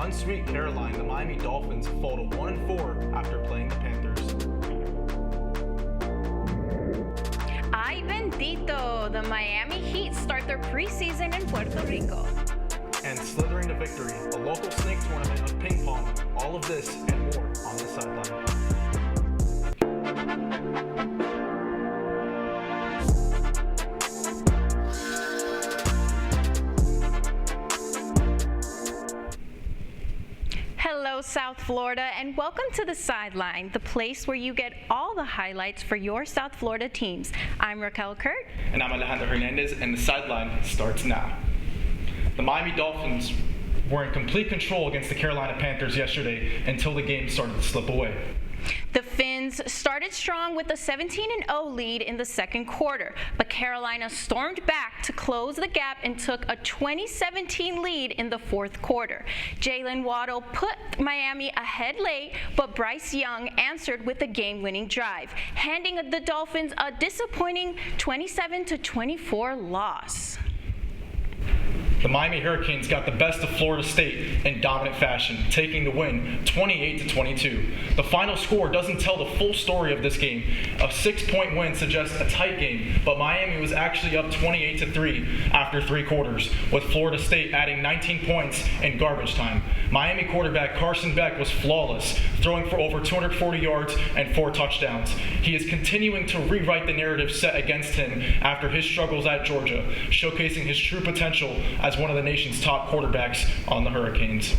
unsweet Caroline, the Miami Dolphins fall to 1-4 after playing the Panthers. Ay bendito, the Miami Heat start their preseason in Puerto Rico. And slithering to victory, a local snake tournament of ping pong. All of this and more on the sideline. Hello, South Florida, and welcome to the Sideline, the place where you get all the highlights for your South Florida teams. I'm Raquel Kurt. And I'm Alejandro Hernandez, and the Sideline starts now. The Miami Dolphins were in complete control against the Carolina Panthers yesterday until the game started to slip away. The Fins started strong with a 17-0 lead in the second quarter, but Carolina stormed back to close the gap and took a 20-17 lead in the fourth quarter. Jalen Waddle put Miami ahead late, but Bryce Young answered with a game-winning drive, handing the Dolphins a disappointing 27-24 loss. The Miami Hurricanes got the best of Florida State in dominant fashion, taking the win 28-22. The final score doesn't tell the full story of this game. A 6-point win suggests a tight game, but Miami was actually up 28-3 after 3 quarters, with Florida State adding 19 points in garbage time. Miami quarterback Carson Beck was flawless, throwing for over 240 yards and 4 touchdowns. He is continuing to rewrite the narrative set against him after his struggles at Georgia, showcasing his true potential as one of the nation's top quarterbacks on the Hurricanes.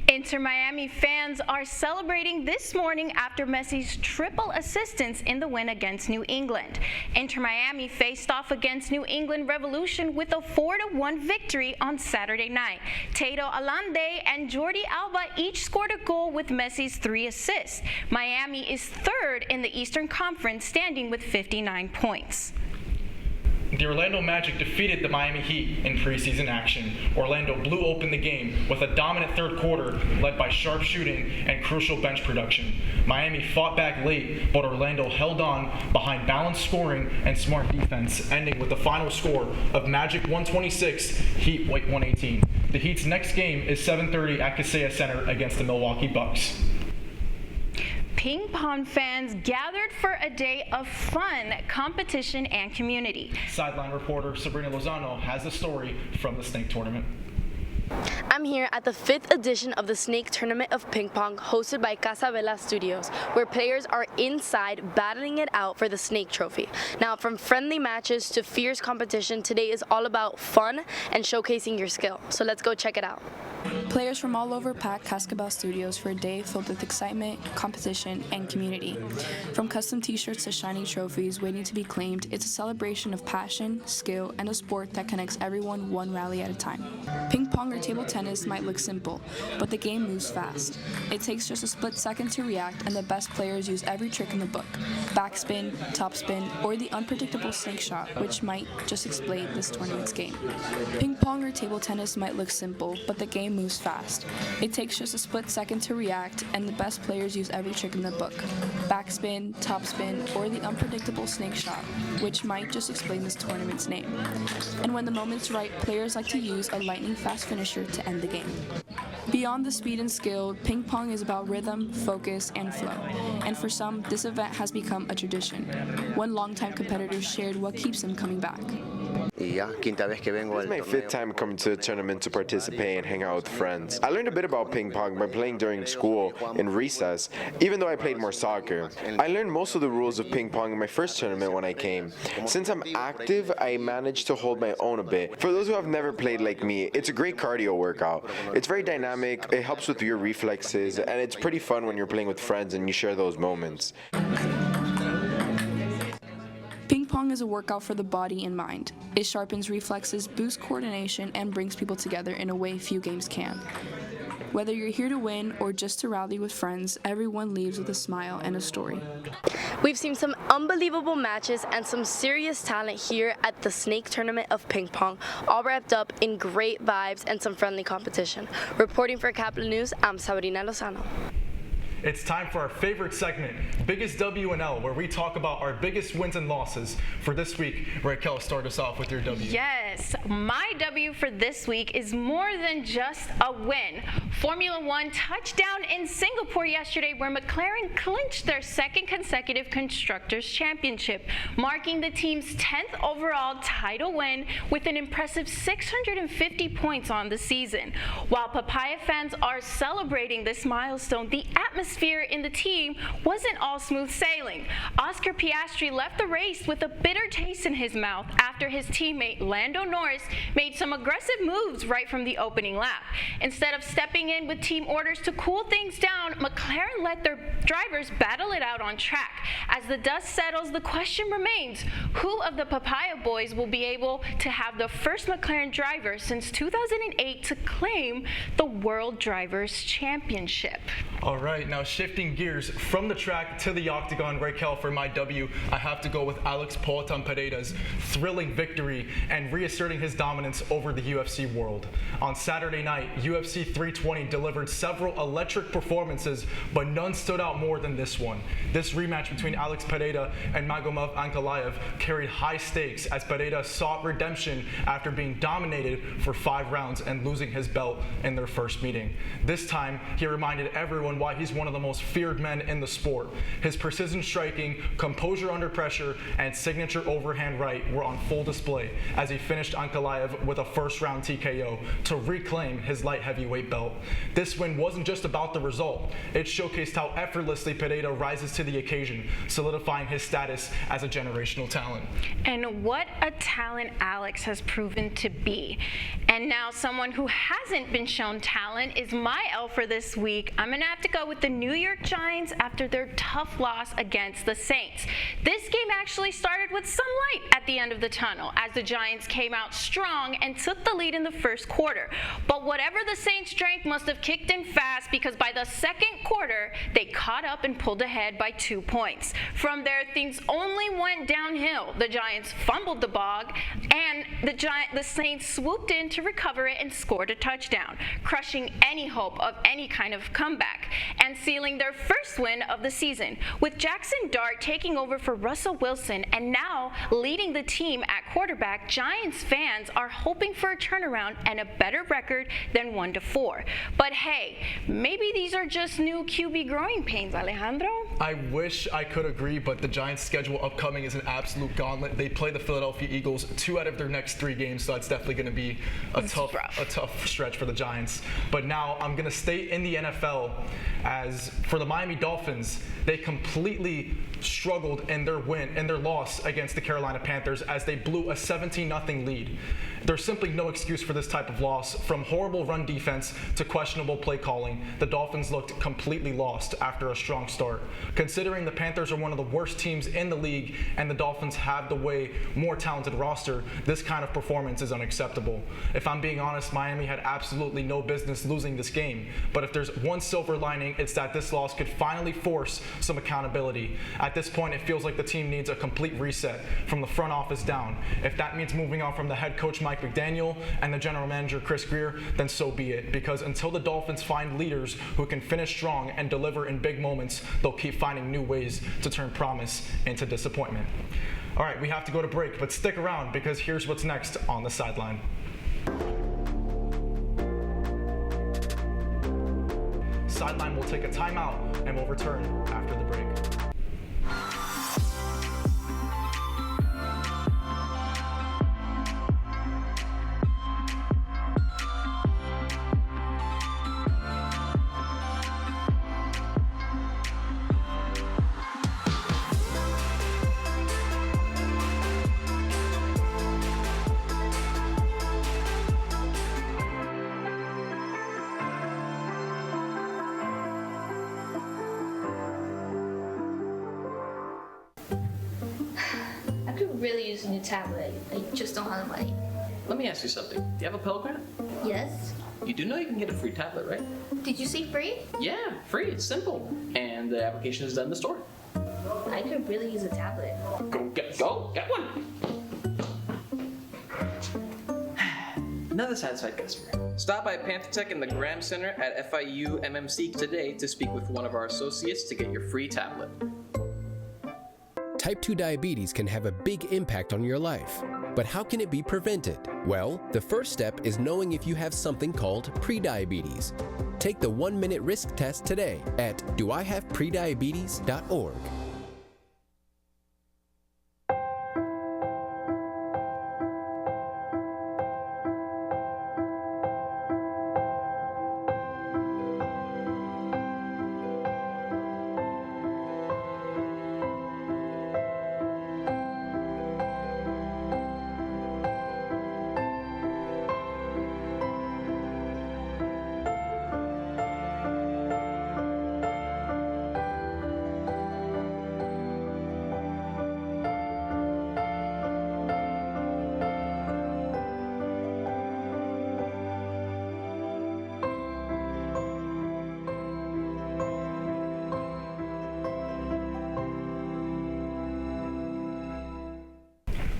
Inter Miami fans are celebrating this morning after Messi's triple assistance in the win against New England. Inter Miami faced off against New England Revolution with a 4-1 victory on Saturday night. Tato Alande and Jordi Alba each scored a goal with Messi's 3 assists. Miami is third in the Eastern Conference, standing with 59 points. The Orlando Magic defeated the Miami Heat in preseason action. Orlando blew open the game with a dominant third quarter led by sharp shooting and crucial bench production. Miami fought back late, but Orlando held on behind balanced scoring and smart defense, ending with the final score of Magic 126, Heat 118. The Heat's next game is 7:30 at Kaseya Center against the Milwaukee Bucks. Ping pong fans gathered for a day of fun, competition, and community. Sideline reporter Sabrina Lozano has the story from the Snake Tournament. I'm here at the 5th edition of the Snake Tournament of Ping Pong, hosted by Casa Vela Studios, where players are inside battling it out for the Snake Trophy. Now, from friendly matches to fierce competition, today is all about fun and showcasing your skill. So let's go check it out. Players from all over pack Cascabel Studios for a day filled with excitement, competition, and community. From custom t-shirts to shiny trophies waiting to be claimed, it's a celebration of passion, skill, and a sport that connects everyone one rally at a time. Ping pong or table tennis might look simple, but the game moves fast. It takes just a split second to react, and the best players use every trick in the book. Backspin, topspin, or the unpredictable snake shot, which might just explain this tournament's game. Ping pong or table tennis might look simple, but the game moves fast. It takes just a split second to react, and the best players use every trick in the book. Backspin, topspin, or the unpredictable snake shot, which might just explain this tournament's name. And when the moment's right, players like to use a lightning-fast finisher to end the game. Beyond the speed and skill, ping pong is about rhythm, focus, and flow. And for some, this event has become a tradition. One longtime competitor shared what keeps him coming back. This is my 5th time coming to the tournament to participate and hang out with friends. I learned a bit about ping pong by playing during school in recess, even though I played more soccer. I learned most of the rules of ping pong in my first tournament when I came. Since I'm active, I managed to hold my own a bit. For those who have never played like me, it's a great cardio workout. It's very dynamic, it helps with your reflexes, and it's pretty fun when you're playing with friends and you share those moments. Ping pong is a workout for the body and mind. It sharpens reflexes, boosts coordination, and brings people together in a way few games can. Whether you're here to win or just to rally with friends, everyone leaves with a smile and a story. We've seen some unbelievable matches and some serious talent here at the Snake Tournament of Ping Pong, all wrapped up in great vibes and some friendly competition. Reporting for Caplin News, I'm Sabrina Lozano. It's time for our favorite segment, Biggest W and L, where we talk about our biggest wins and losses. For this week, Raquel, start us off with your W. Yes, my W for this week is more than just a win. Formula One touchdown in Singapore yesterday, where McLaren clinched their second consecutive Constructors' Championship, marking the team's 10th overall title win with an impressive 650 points on the season. While Papaya fans are celebrating this milestone, the atmosphere in the team wasn't all smooth sailing. Oscar Piastri left the race with a bitter taste in his mouth after his teammate Lando Norris made some aggressive moves right from the opening lap. Instead of stepping in with team orders to cool things down, McLaren let their drivers battle it out on track. As the dust settles, the question remains, who of the Papaya boys will be able to have the first McLaren driver since 2008 to claim the World Drivers' Championship? All right, now shifting gears from the track to the octagon, Raquel, for my W, I have to go with Alex Poatan-Pereira's thrilling victory and reasserting his dominance over the UFC world. On Saturday night, UFC 320 delivered several electric performances, but none stood out more than this one. This rematch between Alex Pereira and Magomed Ankalaev carried high stakes as Pereira sought redemption after being dominated for 5 rounds and losing his belt in their first meeting. This time, he reminded everyone why he's one of the most feared men in the sport. His precision striking, composure under pressure, and signature overhand right were on full display as he finished Ankalaev with a first-round TKO to reclaim his light heavyweight belt. This win wasn't just about the result. It showcased how effortlessly Pereira rises to the occasion, solidifying his status as a generational talent. And what a talent Alex has proven to be. And now someone who hasn't been shown talent is my L for this week. I'm going to have to go with the New York Giants after their tough loss against the Saints. This game actually started with some light at the end of the tunnel as the Giants came out strong and took the lead in the first quarter. But whatever the Saints' strength must have kicked in fast, because by the second quarter, they caught up and pulled ahead by 2 points. From there, things only went downhill. The Giants fumbled the ball, and the Saints swooped in to recover it and scored a touchdown, crushing any hope of any kind of comeback and sealing their first win of the season. With Jackson Dart taking over for Russell Wilson and now leading the team at quarterback, Giants fans are hoping for a turnaround and a better record than 1-4. But hey, maybe these are just new QB growing pains, Alejandro? I wish I could agree, but the Giants' schedule upcoming is an absolute gauntlet. They play the Philadelphia Eagles 2 out of their next 3 games, so that's definitely going to be a tough stretch for the Giants. But now I'm going to stay in the NFL, as for the Miami Dolphins, they completely struggled in their loss against the Carolina Panthers as they blew a 17-0 lead. There's simply no excuse for this type of loss. From horrible run defense to questionable play calling, the Dolphins looked completely lost after a strong start. Considering the Panthers are one of the worst teams in the league and the Dolphins have the way more talented roster, this kind of performance is unacceptable. If I'm being honest, Miami had absolutely no business losing this game. But if there's one silver lining, it's that this loss could finally force some accountability. At this point, it feels like the team needs a complete reset from the front office down. If that means moving on from the head coach Mike McDaniel and the general manager Chris Greer, then so be it. Because until the Dolphins find leaders who can finish strong and deliver in big moments, they'll keep finding new ways to turn promise into disappointment. All right, we have to go to break, but stick around because here's what's next on the Sideline. Sideline will take a timeout and we'll return after the break. Really use a new tablet. I just don't have the money. Let me ask you something. Do you have a Pell Grant? Yes. You do know you can get a free tablet, right? Did you say free? Yeah, free. It's simple. And the application is done in the store. I could really use a tablet. Go get one. another satisfied customer. Stop by Panther in the Graham Center at FIU MMC today to speak with one of our associates to get your free tablet. Type 2 diabetes can have a big impact on your life. But how can it be prevented? Well, the first step is knowing if you have something called prediabetes. Take the 1-minute risk test today at doihaveprediabetes.org.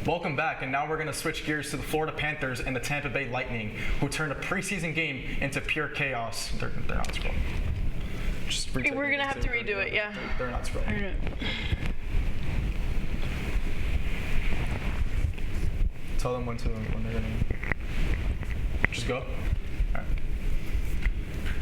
Welcome back, and now we're going to switch gears to the Florida Panthers and the Tampa Bay Lightning, who turned a preseason game into pure chaos. They're not scrolling. We're going to have to redo it, yeah. They're not scrolling. Tell them when they're going to just go. All right.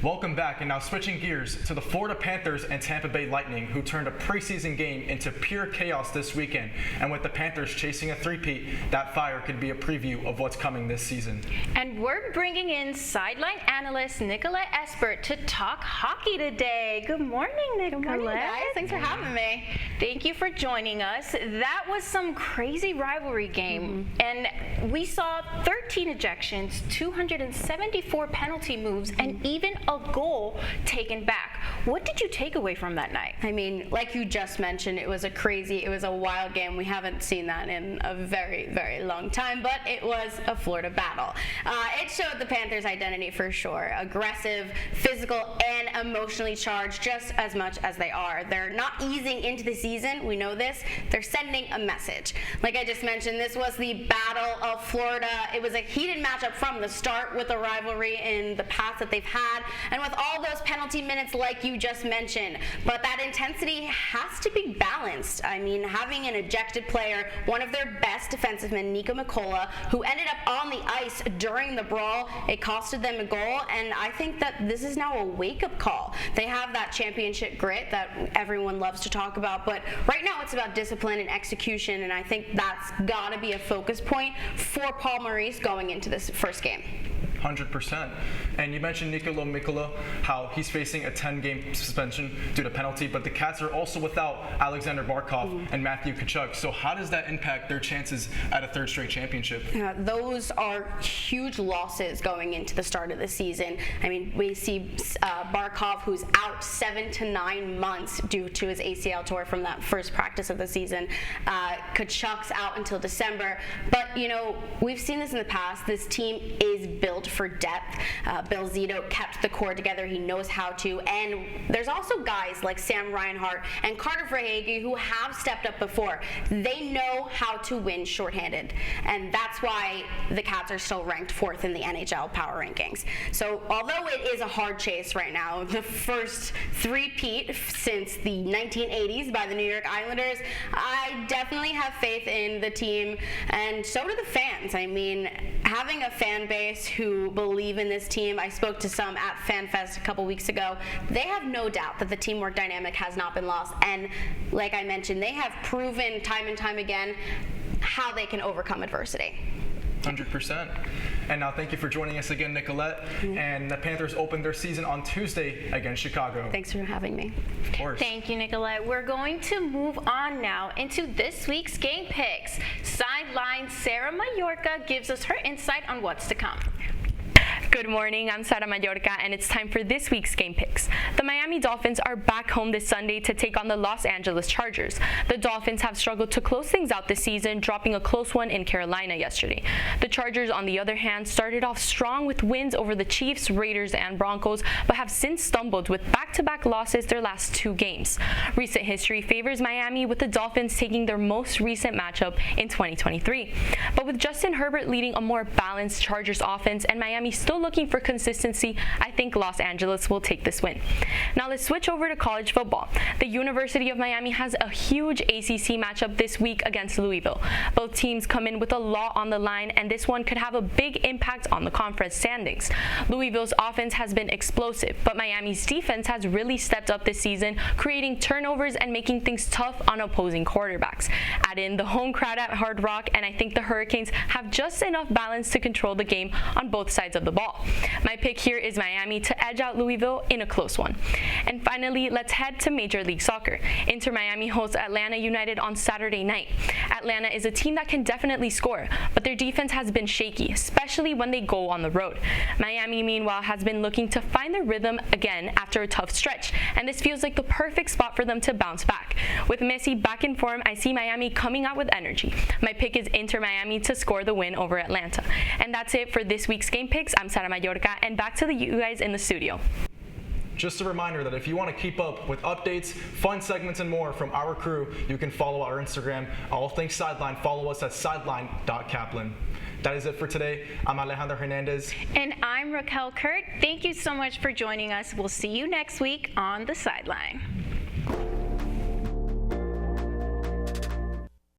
Welcome back, and now switching gears to the Florida Panthers and Tampa Bay Lightning, who turned a preseason game into pure chaos this weekend. And with the Panthers chasing a three-peat, that fire could be a preview of what's coming this season. And we're bringing in sideline analyst Nicolette Espert to talk hockey today. Good morning, Nicolette. Good morning, guys. Thanks for having me. Thank you for joining us. That was some crazy rivalry game, and we saw 13 ejections, 274 penalty moves, and even a goal taken back. What did you take away from that night? I mean, like you just mentioned, it was a wild game. We haven't seen that in a very, very long time, but it was a Florida battle. It showed the Panthers' identity for sure. Aggressive, physical, and emotionally charged just as much as they are. They're not easing into the season. We know this. They're sending a message. Like I just mentioned, this was the Battle of Florida. It was a heated matchup from the start with the rivalry in the past that they've had, and with all those penalty minutes like you just mentioned. But that intensity has to be balanced. I mean, having an ejected player, one of their best defensemen, Nico Mikkola, who ended up on the ice during the brawl, it costed them a goal, and I think that this is now a wake-up call. They have that championship grit that everyone loves to talk about, but right now it's about discipline and execution, and I think that's got to be a focus point for Paul Maurice going into this first game. 100%. And you mentioned Nikola Mikkola, how he's facing a 10-game suspension due to penalty, but the Cats are also without Alexander Barkov and Matthew Tkachuk. So how does that impact their chances at a third straight championship? Those are huge losses going into the start of the season. I mean, we see Barkov, who's out 7 to 9 months due to his ACL tear from that first practice of the season. Tkachuk's out until December. But, you know, we've seen this in the past. This team is built for depth. Bill Zito kept the core together. He knows how to. And there's also guys like Sam Reinhart and Carter Verhaeghe who have stepped up before. They know how to win shorthanded. And that's why the Cats are still ranked 4th in the NHL power rankings. So although it is a hard chase right now, the first three-peat since the 1980s by the New York Islanders, I definitely have faith in the team, and so do the fans. I mean, having a fan base who believe in this team, I spoke to some at FanFest a couple weeks ago, they have no doubt that the teamwork dynamic has not been lost, and like I mentioned, they have proven time and time again how they can overcome adversity. 100%. And now thank you for joining us again, Nicolette. And the Panthers opened their season on Tuesday against Chicago. Thanks for having me. Of course. Thank you, Nicolette. We're going to move on now into this week's game picks. Sideline Sarah Mallorca gives us her insight on what's to come. Good morning, I'm Sara Mallorca, and it's time for this week's game picks. The Miami Dolphins are back home this Sunday to take on the Los Angeles Chargers. The Dolphins have struggled to close things out this season, dropping a close one in Carolina yesterday. The Chargers, on the other hand, started off strong with wins over the Chiefs, Raiders, and Broncos, but have since stumbled with back-to-back losses their last 2 games. Recent history favors Miami, with the Dolphins taking their most recent matchup in 2023. But with Justin Herbert leading a more balanced Chargers offense and Miami still looking for consistency, I think Los Angeles will take this win. Now let's switch over to college football. The University of Miami has a huge ACC matchup this week against Louisville. Both teams come in with a lot on the line, and this one could have a big impact on the conference standings. Louisville's offense has been explosive, but Miami's defense has really stepped up this season, creating turnovers and making things tough on opposing quarterbacks. Add in the home crowd at Hard Rock, and I think the Hurricanes have just enough balance to control the game on both sides of the ball. My pick here is Miami to edge out Louisville in a close one. And finally, let's head to Major League Soccer. Inter Miami hosts Atlanta United on Saturday night. Atlanta is a team that can definitely score, but their defense has been shaky, especially when they go on the road. Miami, meanwhile, has been looking to find their rhythm again after a tough stretch, and this feels like the perfect spot for them to bounce back. With Messi back in form, I see Miami coming out with energy. My pick is Inter Miami to score the win over Atlanta. And that's it for this week's game picks. I'm Sara Mallorca, and back to you guys in the studio. Just a reminder that if you want to keep up with updates, fun segments, and more from our crew, you can follow our Instagram. All things Sideline, follow us at sideline.caplin. That is it for today. I'm Alejandro Hernandez. And I'm Raquel Kurt. Thank you so much for joining us. We'll see you next week on The Sideline.